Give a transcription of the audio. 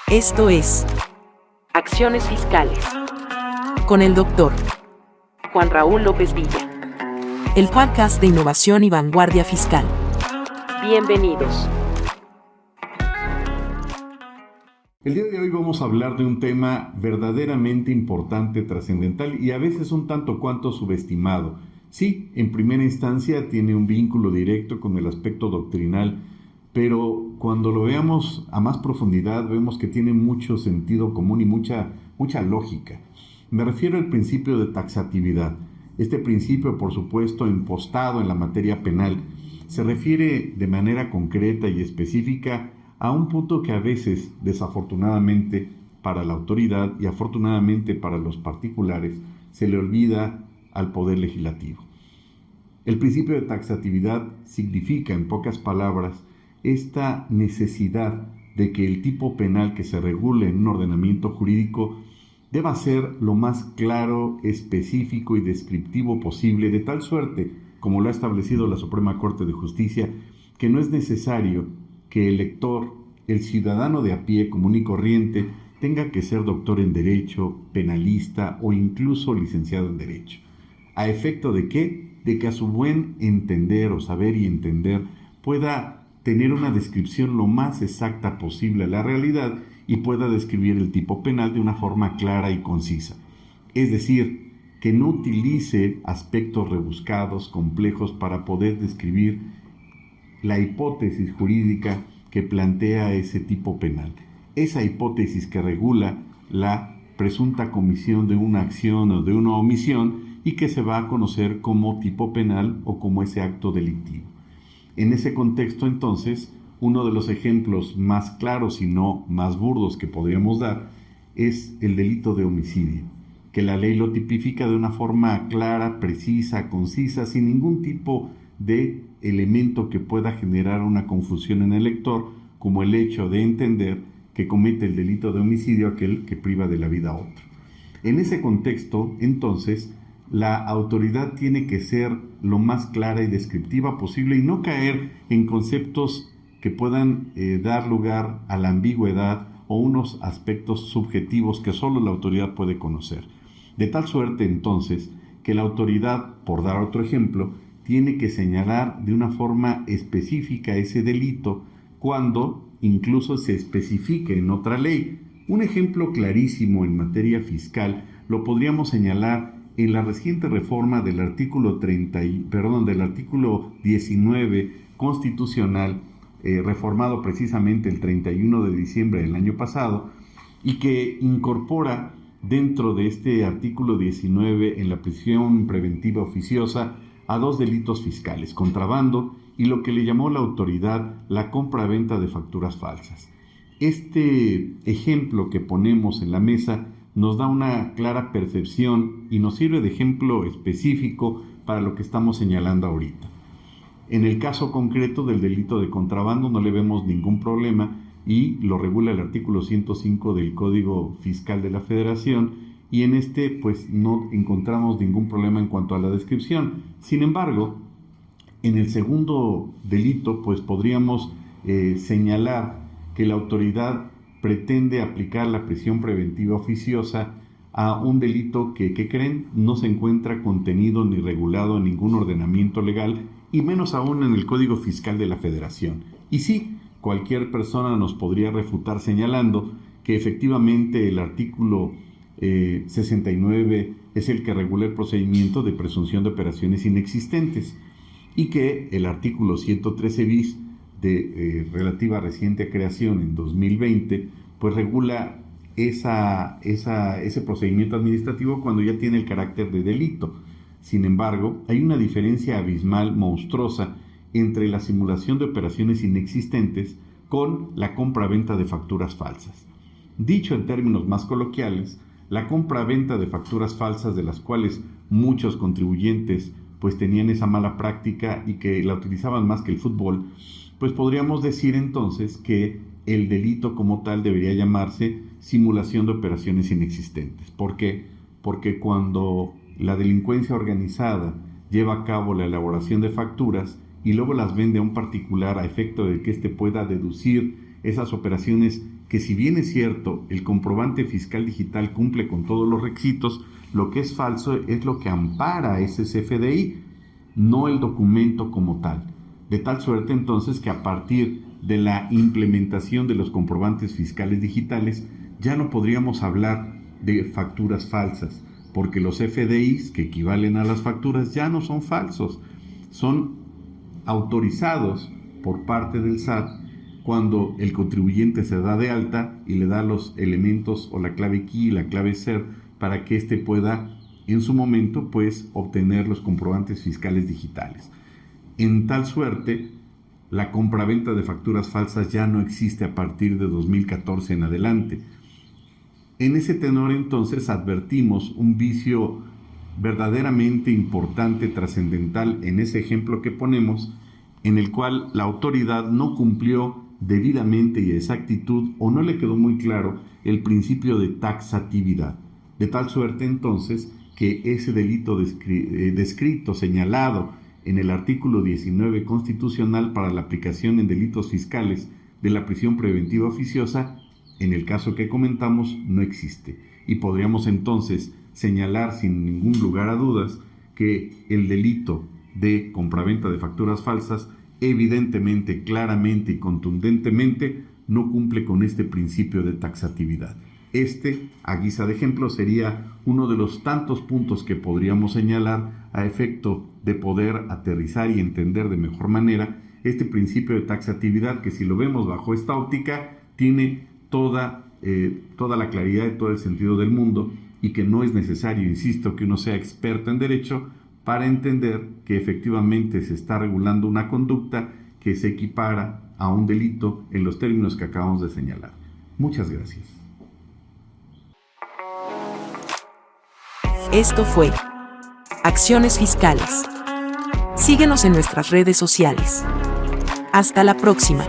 Esto es Acciones Fiscales con el Dr. Juan Raúl López Villa. El podcast de innovación y vanguardia fiscal. Bienvenidos. El día de hoy vamos a hablar de un tema verdaderamente importante, trascendental y a veces un tanto cuanto subestimado. Sí, en primera instancia tiene un vínculo directo con el aspecto doctrinal, pero cuando lo veamos a más profundidad vemos que tiene mucho sentido común y mucha lógica. Me refiero al principio de taxatividad. Este principio, por supuesto, impostado en la materia penal, se refiere de manera concreta y específica a un punto que a veces, desafortunadamente para la autoridad y afortunadamente para los particulares, se le olvida al Poder Legislativo. El principio de taxatividad significa, en pocas palabras, esta necesidad de que el tipo penal que se regule en un ordenamiento jurídico deba ser lo más claro, específico y descriptivo posible, de tal suerte, como lo ha establecido la Suprema Corte de Justicia, que no es necesario que el lector, el ciudadano de a pie común y corriente, tenga que ser doctor en Derecho, penalista o incluso licenciado en Derecho. ¿A efecto de qué? De que a su buen entender o saber y entender pueda tener una descripción lo más exacta posible a la realidad y pueda describir el tipo penal de una forma clara y concisa. Es decir, que no utilice aspectos rebuscados, complejos para poder describir la hipótesis jurídica que plantea ese tipo penal. Esa hipótesis que regula la presunta comisión de una acción o de una omisión y que se va a conocer como tipo penal o como ese acto delictivo. En ese contexto, entonces, uno de los ejemplos más claros y no más burdos que podríamos dar es el delito de homicidio, que la ley lo tipifica de una forma clara, precisa, concisa, sin ningún tipo de elemento que pueda generar una confusión en el lector, como el hecho de entender que comete el delito de homicidio aquel que priva de la vida a otro. En ese contexto, entonces, la autoridad tiene que ser lo más clara y descriptiva posible y no caer en conceptos que puedan dar lugar a la ambigüedad o unos aspectos subjetivos que solo la autoridad puede conocer. De tal suerte, entonces, que la autoridad, por dar otro ejemplo, tiene que señalar de una forma específica ese delito cuando incluso se especifique en otra ley. Un ejemplo clarísimo en materia fiscal lo podríamos señalar en la reciente reforma del artículo 19 constitucional, reformado precisamente el 31 de diciembre del año pasado, y que incorpora dentro de este artículo 19 en la prisión preventiva oficiosa a dos delitos fiscales, contrabando y lo que le llamó la autoridad la compra-venta de facturas falsas. Este ejemplo que ponemos en la mesa nos da una clara percepción y nos sirve de ejemplo específico para lo que estamos señalando ahorita. En el caso concreto del delito de contrabando no le vemos ningún problema y lo regula el artículo 105 del Código Fiscal de la Federación y en este pues no encontramos ningún problema en cuanto a la descripción. Sin embargo, en el segundo delito pues podríamos señalar que la autoridad pretende aplicar la prisión preventiva oficiosa a un delito que, ¿qué creen?, no se encuentra contenido ni regulado en ningún ordenamiento legal y menos aún en el Código Fiscal de la Federación. Y sí, cualquier persona nos podría refutar señalando que efectivamente el artículo 69 es el que regula el procedimiento de presunción de operaciones inexistentes y que el artículo 113 bis de relativa reciente creación en 2020, pues regula ese procedimiento administrativo cuando ya tiene el carácter de delito. Sin embargo, hay una diferencia abismal, monstruosa, entre la simulación de operaciones inexistentes con la compra-venta de facturas falsas. Dicho en términos más coloquiales, la compra-venta de facturas falsas de las cuales muchos contribuyentes pues tenían esa mala práctica y que la utilizaban más que el fútbol, pues podríamos decir entonces que el delito como tal debería llamarse simulación de operaciones inexistentes. ¿Por qué? Porque cuando la delincuencia organizada lleva a cabo la elaboración de facturas y luego las vende a un particular a efecto de que éste pueda deducir esas operaciones que, si bien es cierto, el comprobante fiscal digital cumple con todos los requisitos, lo que es falso es lo que ampara ese CFDI, no el documento como tal. De tal suerte entonces que a partir de la implementación de los comprobantes fiscales digitales ya no podríamos hablar de facturas falsas, porque los CFDIs que equivalen a las facturas ya no son falsos, son autorizados por parte del SAT cuando el contribuyente se da de alta y le da los elementos o la clave key y la clave SER para que éste pueda en su momento pues obtener los comprobantes fiscales digitales. En tal suerte, la compraventa de facturas falsas ya no existe a partir de 2014 en adelante. En ese tenor entonces advertimos un vicio verdaderamente importante, trascendental en ese ejemplo que ponemos, en el cual la autoridad no cumplió debidamente y a exactitud o no le quedó muy claro el principio de taxatividad. De tal suerte entonces que ese delito descrito, señalado en el artículo 19 constitucional para la aplicación en delitos fiscales de la prisión preventiva oficiosa, en el caso que comentamos, no existe. Y podríamos entonces señalar sin ningún lugar a dudas que el delito de compraventa de facturas falsas evidentemente, claramente y contundentemente no cumple con este principio de taxatividad. A guisa de ejemplo, sería uno de los tantos puntos que podríamos señalar a efecto de poder aterrizar y entender de mejor manera este principio de taxatividad que, si lo vemos bajo esta óptica, tiene toda la claridad y todo el sentido del mundo, y que no es necesario, insisto, que uno sea experto en derecho para entender que efectivamente se está regulando una conducta que se equipara a un delito en los términos que acabamos de señalar. Muchas gracias. Esto fue Acciones Fiscales. Síguenos en nuestras redes sociales. Hasta la próxima.